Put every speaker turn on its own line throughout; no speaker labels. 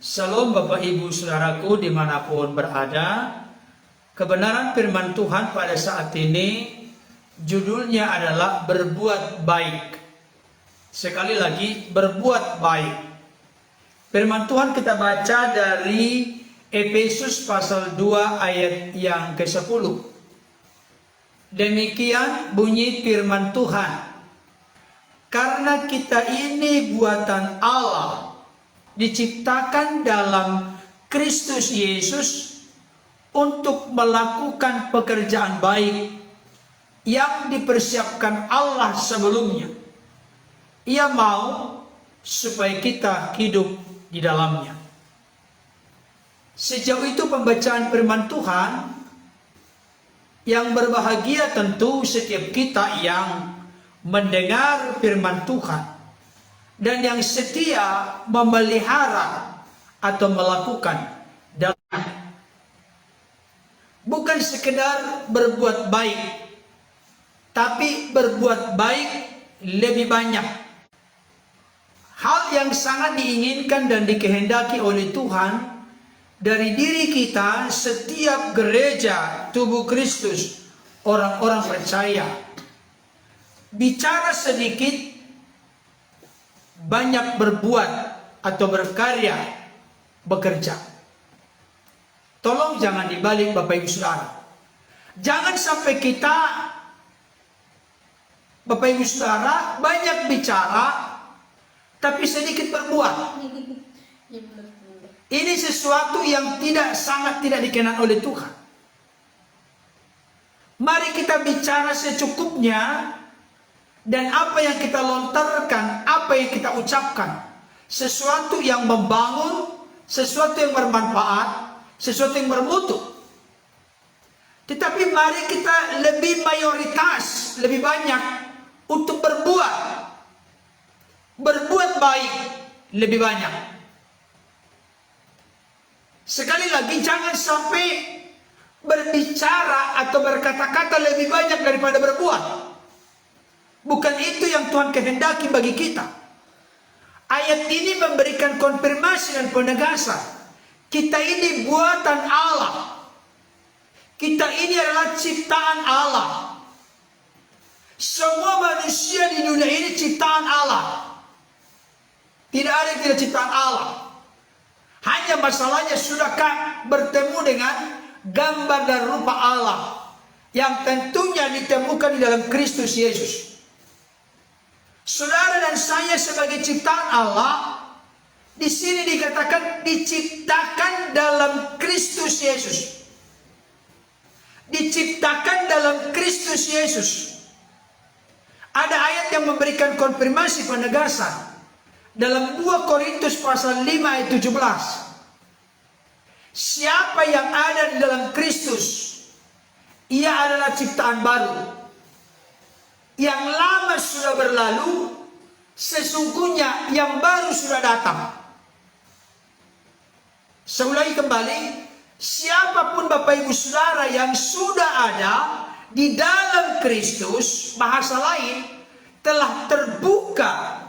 Salam Bapak Ibu Saudaraku dimanapun berada. Kebenaran firman Tuhan pada saat ini judulnya adalah berbuat baik. Sekali lagi, berbuat baik. Firman Tuhan kita baca dari Efesus pasal 2 ayat yang ke-10. Demikian bunyi firman Tuhan. Karena kita ini buatan Allah, diciptakan dalam Kristus Yesus untuk melakukan pekerjaan baik yang dipersiapkan Allah sebelumnya. Ia mau supaya kita hidup di dalamnya. Sejauh itu pembacaan firman Tuhan, yang berbahagia tentu setiap kita yang mendengar firman Tuhan dan yang setia memelihara atau melakukan dalam, bukan sekedar berbuat baik, tapi berbuat baik lebih banyak. Hal yang sangat diinginkan dan dikehendaki oleh Tuhan dari diri kita, setiap gereja tubuh Kristus, orang-orang percaya. Bicara sedikit, banyak berbuat atau berkarya, bekerja. Tolong jangan dibalik Bapak Ibu Saudara. Jangan sampai kita, Bapak Ibu Saudara, banyak bicara tapi sedikit berbuat. Ini sesuatu yang sangat tidak dikenal oleh Tuhan. Mari kita bicara secukupnya. Dan apa yang kita lontarkan, apa yang kita ucapkan, sesuatu yang membangun, sesuatu yang bermanfaat, sesuatu yang bermutu. Tetapi mari kita lebih mayoritas, lebih banyak untuk berbuat baik lebih banyak. Sekali lagi, jangan sampai berbicara atau berkata-kata lebih banyak daripada berbuat. Bukan itu yang Tuhan kehendaki bagi kita. Ayat ini memberikan konfirmasi dan penegasan. Kita ini buatan Allah. Kita ini adalah ciptaan Allah. Semua manusia di dunia ini ciptaan Allah. Tidak ada yang tidak ciptaan Allah. Hanya masalahnya, sudahkah bertemu dengan gambar dan rupa Allah yang tentunya ditemukan di dalam Kristus Yesus. Saudara dan saya sebagai ciptaan Allah, di sini dikatakan diciptakan dalam Kristus Yesus. Diciptakan dalam Kristus Yesus. Ada ayat yang memberikan konfirmasi penegasan. Dalam 2 Korintus pasal 5 ayat 17. Siapa yang ada di dalam Kristus, ia adalah ciptaan baru. Yang lama sudah berlalu, sesungguhnya yang baru sudah datang. Saya ulangi kembali, siapapun Bapak Ibu Saudara yang sudah ada di dalam Kristus, bahasa lain, telah terbuka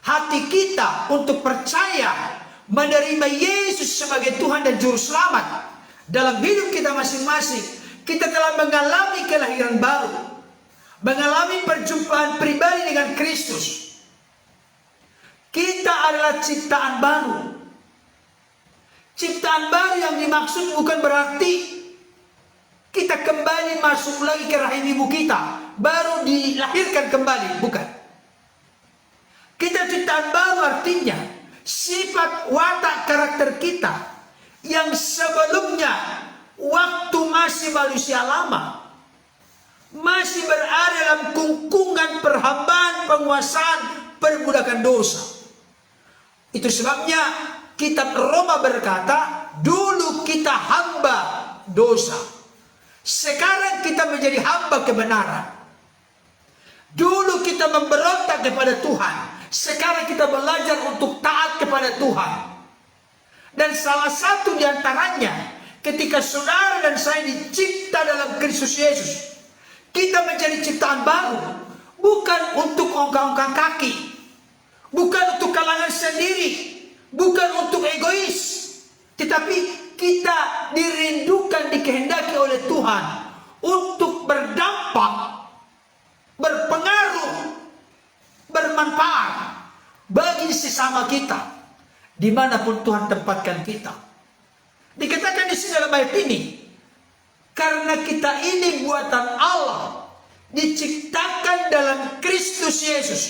hati kita untuk percaya menerima Yesus sebagai Tuhan dan Juru Selamat dalam hidup kita masing-masing. Kita telah mengalami kelahiran baru, mengalami perjumpaan pribadi dengan Kristus. Kita adalah ciptaan baru. Ciptaan baru yang dimaksud bukan berarti kita kembali masuk lagi ke rahim ibu kita, baru dilahirkan kembali, bukan. Kita ciptaan baru artinya sifat watak karakter kita yang sebelumnya waktu masih manusia lama, masih berada dalam kungkungan perhambaan, penguasaan, perbudakan dosa. Itu sebabnya kitab Roma berkata, dulu kita hamba dosa, sekarang kita menjadi hamba kebenaran. Dulu kita memberontak kepada Tuhan, sekarang kita belajar untuk taat kepada Tuhan. Dan salah satu di antaranya, ketika saudara dan saya dicipta dalam Kristus Yesus, kita menjadi ciptaan baru, bukan untuk ongkang-ongkang kaki, bukan untuk kalangan sendiri, bukan untuk egois, Tetapi kita dirindukan, dikehendaki oleh Tuhan untuk berdampak, berpengaruh, bermanfaat bagi sesama kita dimanapun Tuhan tempatkan kita. Dikatakan di sini dalam ayat ini, karena kita ini buatan Allah, diciptakan dalam Kristus Yesus.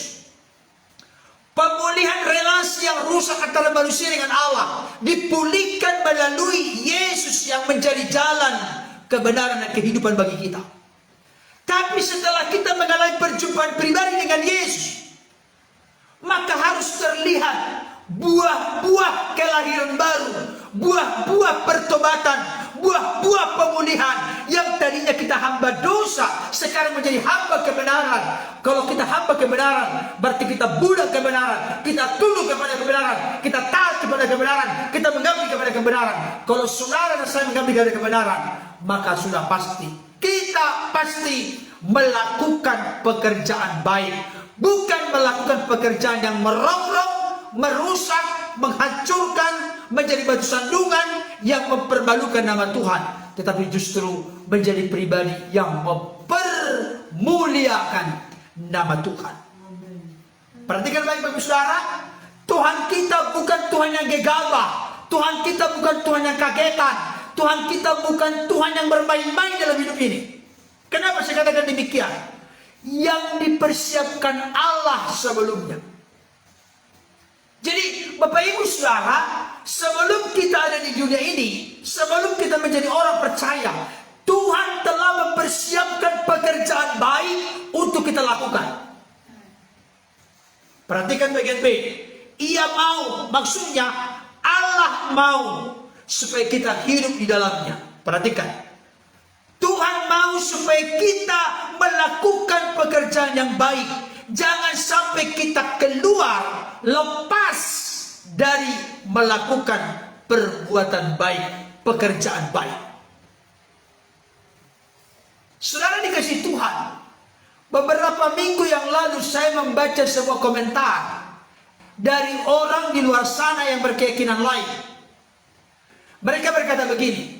Pemulihan relasi yang rusak antara manusia dengan Allah dipulihkan melalui Yesus yang menjadi jalan kebenaran dan kehidupan bagi kita. Tapi setelah kita mengalami perjumpaan pribadi dengan Yesus, maka harus terlihat buah-buah kelahiran baru, buah-buah pertobatan, buah-buah pemulihan. Yang tadinya kita hamba dosa, sekarang menjadi hamba kebenaran. Kalau kita hamba kebenaran, berarti kita budak kebenaran, kita tunduk kepada kebenaran, kita taat kepada kebenaran, kita mengabdi kepada kebenaran. Kalau saudara dan saya mengabdi kepada kebenaran, maka sudah pasti kita pasti melakukan pekerjaan baik, bukan melakukan pekerjaan yang merongrong, merusak, menghancurkan, menjadi batu sandungan yang mempermalukan nama Tuhan, tetapi justru menjadi pribadi yang mempermuliakan nama Tuhan. Perhatikan baik-baik saudara, Tuhan kita bukan Tuhan yang gegabah, Tuhan kita bukan Tuhan yang kagetan, Tuhan kita bukan Tuhan yang bermain-main dalam hidup ini. Kenapa saya katakan demikian? Yang dipersiapkan Allah sebelumnya. Jadi Bapak Ibu Saudara, sebelum kita ada di dunia ini, sebelum kita menjadi orang percaya, Tuhan telah mempersiapkan pekerjaan baik untuk kita lakukan. Perhatikan bagian B. Ia mau, maksudnya Allah mau supaya kita hidup di dalamnya. Perhatikan. Tuhan mau supaya kita melakukan pekerjaan yang baik. Jangan sampai kita keluar lepas dari melakukan perbuatan baik, pekerjaan baik. Saudara dikasih Tuhan, beberapa minggu yang lalu saya membaca sebuah komentar dari orang di luar sana yang berkeyakinan lain. Mereka berkata begini,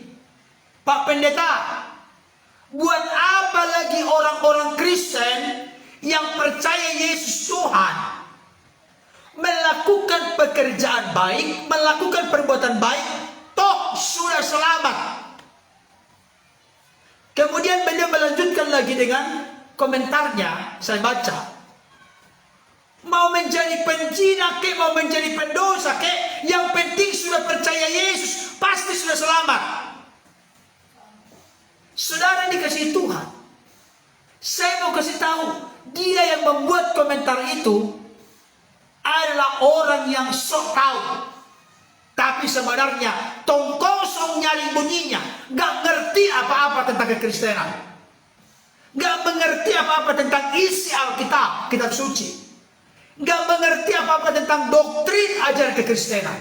Pak Pendeta, buat apa lagi orang-orang Kristen yang percaya Yesus Tuhan melakukan pekerjaan baik, melakukan perbuatan baik, toh sudah selamat. Kemudian beliau melanjutkan lagi dengan komentarnya, saya baca. Mau menjadi penjina kek, mau menjadi pendosa kek, yang penting sudah percaya Yesus, pasti sudah selamat. Saudara dikasih Tuhan, saya mau kasih tahu, dia yang membuat komentar itu adalah orang yang sok tahu, tapi sebenarnya tong kosong nyaring bunyinya, gak ngerti apa-apa tentang kekristenan, gak mengerti apa-apa tentang isi Alkitab, kitab suci, gak mengerti apa-apa tentang doktrin ajaran kekristenan.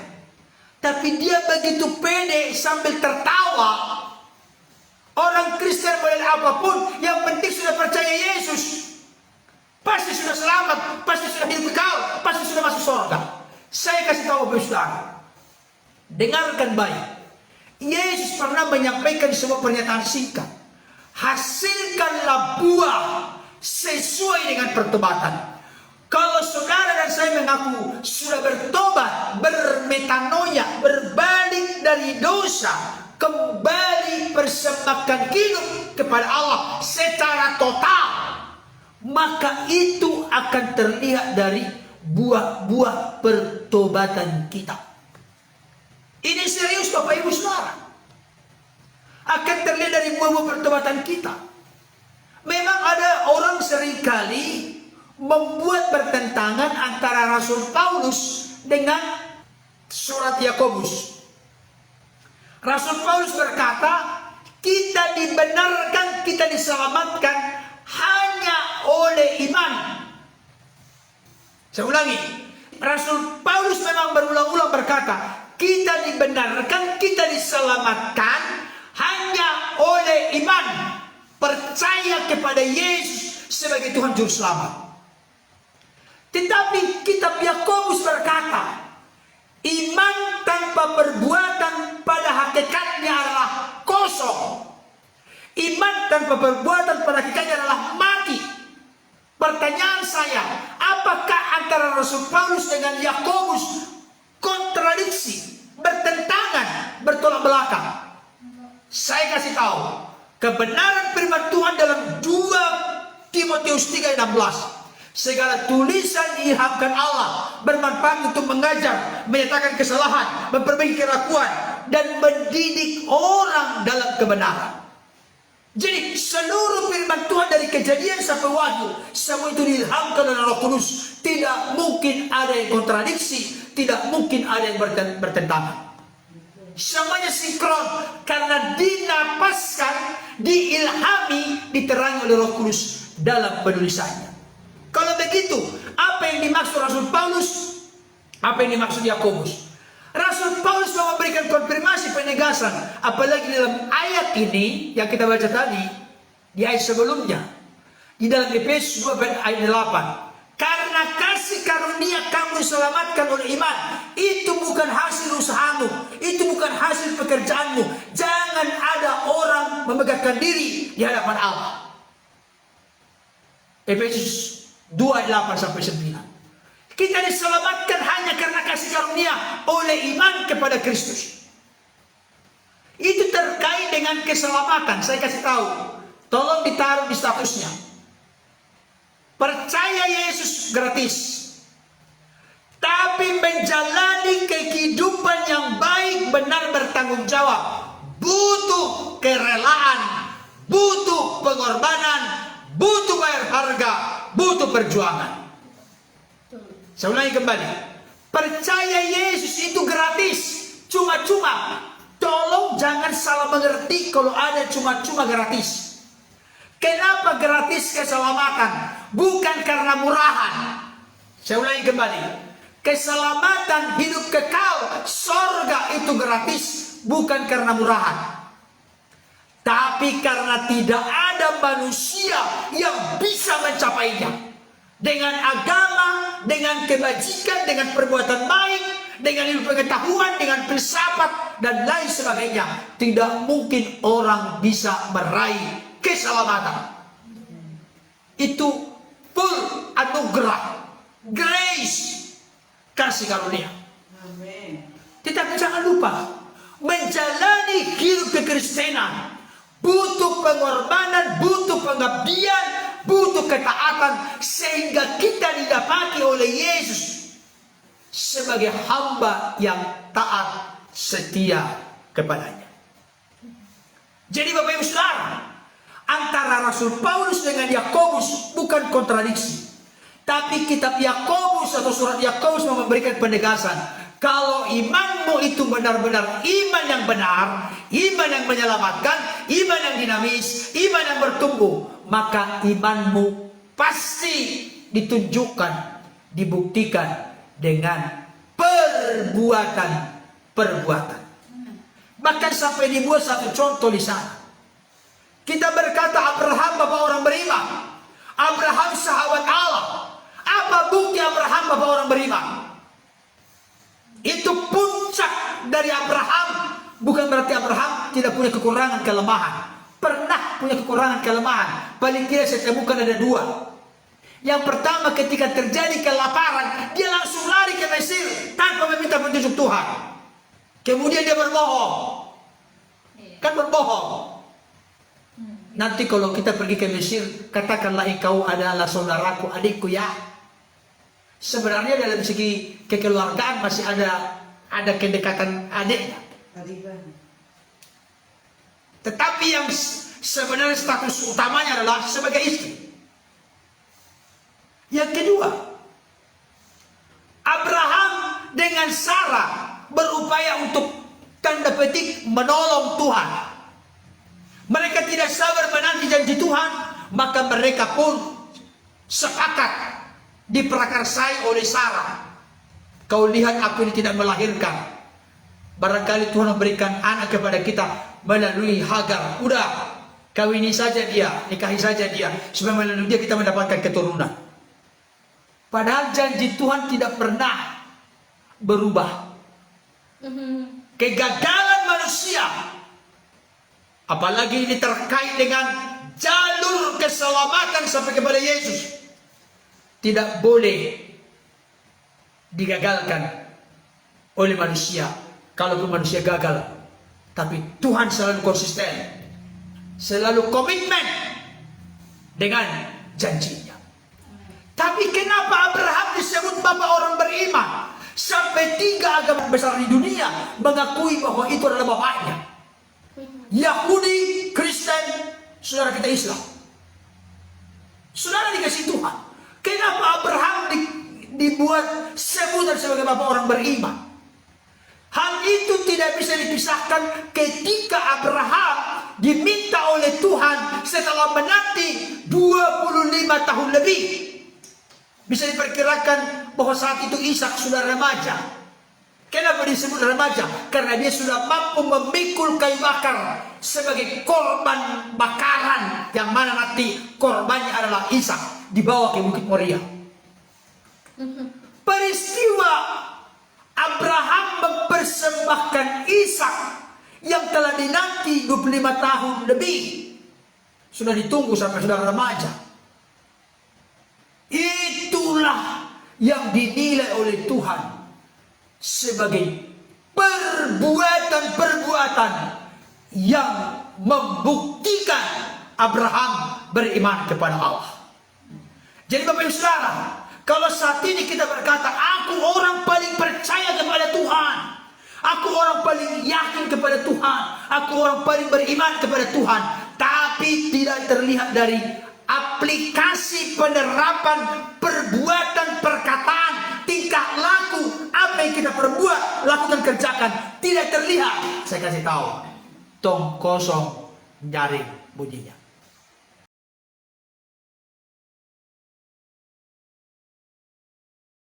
Tapi dia begitu pede sambil tertawa. Orang Kristen boleh apapun, yang penting sudah percaya Yesus, pasti sudah selamat, pasti sudah hidup kekal, pasti sudah masuk surga. Saya kasih tahu Bapak Saudara, dengarkan baik. Yesus pernah menyampaikan sebuah pernyataan singkat. Hasilkanlah buah sesuai dengan pertobatan. Kalau saudara dan saya mengaku sudah bertobat, bermetanoia, berbalik dari dosa, kembali persembahkan hidup kepada Allah secara total, maka itu akan terlihat dari buah-buah pertobatan kita. Ini serius Bapak Ibu Saudara. Akan terlihat dari buah-buah pertobatan kita. Memang ada orang seringkali membuat bertentangan antara Rasul Paulus dengan surat Yakobus. Rasul Paulus berkata, kita dibenarkan, kita diselamatkan hanya oleh iman. Saya ulangi, Rasul Paulus memang berulang-ulang berkata, kita dibenarkan, kita diselamatkan hanya oleh iman, percaya kepada Yesus sebagai Tuhan Juru Selamat. Tetapi kitab Yakobus berkata, iman tanpa perbuatan pada hakikatnya adalah kosong. Iman tanpa perbuatan pada hakikatnya adalah mati. Pertanyaan saya, apakah antara Rasul Paulus dengan Yakobus kontradiksi, bertentangan, bertolak belakang? Saya kasih tahu, kebenaran firman Tuhan dalam 2 Timotius 3:16. Segala tulisan diilhamkan Allah, bermanfaat untuk mengajar, menyatakan kesalahan, memperbaiki kerakuan, dan mendidik orang dalam kebenaran. Jadi seluruh firman Tuhan dari Kejadian sampai Wahyu, semua itu diilhamkan oleh Roh Kudus. Tidak mungkin ada yang kontradiksi, tidak mungkin ada yang bertentangan. Semuanya sinkron karena dinapaskan, diilhami, diterangi oleh Roh Kudus dalam penulisannya. Kalau begitu, apa yang dimaksud Rasul Paulus? Apa yang dimaksud Yakobus? Rasul Paulus mau memberikan konfirmasi penegasan, apalagi dalam ayat ini yang kita baca tadi, di ayat sebelumnya, di dalam Efesus 2 ayat 8. Karena kasih karunia kamu diselamatkan oleh iman. Itu bukan hasil usahamu, itu bukan hasil pekerjaanmu. Jangan ada orang memegahkan diri di hadapan Allah. Efesus 2 ayat 8 sampai 9. Kita diselamatkan hanya karena kasih karunia oleh iman kepada Kristus. Itu terkait dengan keselamatan. Saya kasih tahu, tolong ditaruh di statusnya. Percaya Yesus gratis, tapi menjalani kehidupan yang baik, benar, bertanggung jawab, butuh kerelaan, butuh pengorbanan, butuh bayar harga, butuh perjuangan. Saya ulangi kembali, percaya Yesus itu gratis, cuma-cuma. Tolong jangan salah mengerti kalau ada cuma-cuma gratis. Kenapa gratis keselamatan? Bukan karena murahan. Saya ulangi kembali, keselamatan hidup kekal sorga itu gratis, bukan karena murahan, tapi karena tidak ada manusia yang bisa mencapainya. Dengan agama, dengan kebajikan, dengan perbuatan baik, dengan ilmu pengetahuan, dengan filsafat, dan lain sebagainya, tidak mungkin orang bisa meraih keselamatan. Itu full anugerah, grace, kasih karunia. Tetapi jangan lupa, menjalani hidup kekristenan butuh pengorbanan, butuh pengabdian, butuh ketaatan, sehingga kita didapati oleh Yesus sebagai hamba yang taat setia kepadanya. Jadi Bapak Ibu Saudara, antara Rasul Paulus dengan Yakobus bukan kontradiksi, tapi kitab Yakobus atau surat Yakobus memberikan penegasan. Kalau imanmu itu benar-benar iman yang benar, iman yang menyelamatkan, iman yang dinamis, iman yang bertumbuh, maka imanmu pasti ditunjukkan, dibuktikan dengan perbuatan. Bahkan sampai dibuat satu contoh di sana. Kita berkata Abraham bapak orang beriman, Abraham sahabat Allah. Apa bukti Abraham bapak orang beriman? Itu puncak dari Abraham. Bukan berarti Abraham tidak punya kekurangan, kelemahan. Pernah punya kekurangan, kelemahan. Paling tidak saya temukan ada 2. Yang pertama, ketika terjadi kelaparan, dia langsung lari ke Mesir tanpa meminta petunjuk Tuhan. Kemudian dia berbohong. Kan berbohong. Nanti kalau kita pergi ke Mesir, katakanlah engkau adalah saudaraku, adikku ya. Sebenarnya dalam segi kekeluargaan masih ada kedekatan adiknya. Tetapi yang sebenarnya status utamanya adalah sebagai istri. Yang kedua, Abraham dengan Sarah berupaya untuk tanda petik menolong Tuhan. Mereka tidak sabar menanti janji Tuhan, maka mereka pun sepakat diprakarsai oleh Sarah. Kau lihat aku ini tidak melahirkan, barangkali Tuhan memberikan anak kepada kita melalui Hagar. Udah, kawini saja dia, nikahi saja dia, supaya melalui dia kita mendapatkan keturunan. Padahal janji Tuhan tidak pernah berubah. kegagalan manusia, apalagi ini terkait dengan jalur keselamatan sampai kepada Yesus, tidak boleh digagalkan oleh manusia. Kalaupun manusia gagal, tapi Tuhan selalu konsisten, selalu komitmen dengan janjinya. Tapi kenapa Abraham disebut bapak orang beriman? Sampai 3 agama besar di dunia mengakui bahwa itu adalah bapaknya. Yahudi, Kristen, saudara kita Islam. Saudara dikasih Tuhan. Kenapa Abraham dibuat sebutan sebagai bapak orang beriman? Hal itu tidak bisa dipisahkan ketika Abraham diminta oleh Tuhan setelah menanti 25 tahun lebih. Bisa diperkirakan bahwa saat itu Ishak sudah remaja. Kenapa disebut remaja? Karena dia sudah mampu memikul kayu bakar sebagai korban bakaran, yang mana nanti korbannya adalah Ishak dibawa ke Bukit Moria. Peristiwa Abraham mempersembahkan Ishak yang telah dinanti 25 tahun lebih, sudah ditunggu sampai sudah remaja. Itulah yang dinilai oleh Tuhan sebagai perbuatan-perbuatan yang membuktikan Abraham beriman kepada Allah. Jadi Bapak Ibu Saudara, kalau saat ini kita berkata, aku orang paling percaya kepada Tuhan, aku orang paling yakin kepada Tuhan, aku orang paling beriman kepada Tuhan, tapi tidak terlihat dari aplikasi penerapan perbuatan, perkataan, tingkah laku, apa yang kita perbuat, lakukan, kerjakan, tidak terlihat, saya kasih tahu, tong kosong nyaring bunyinya.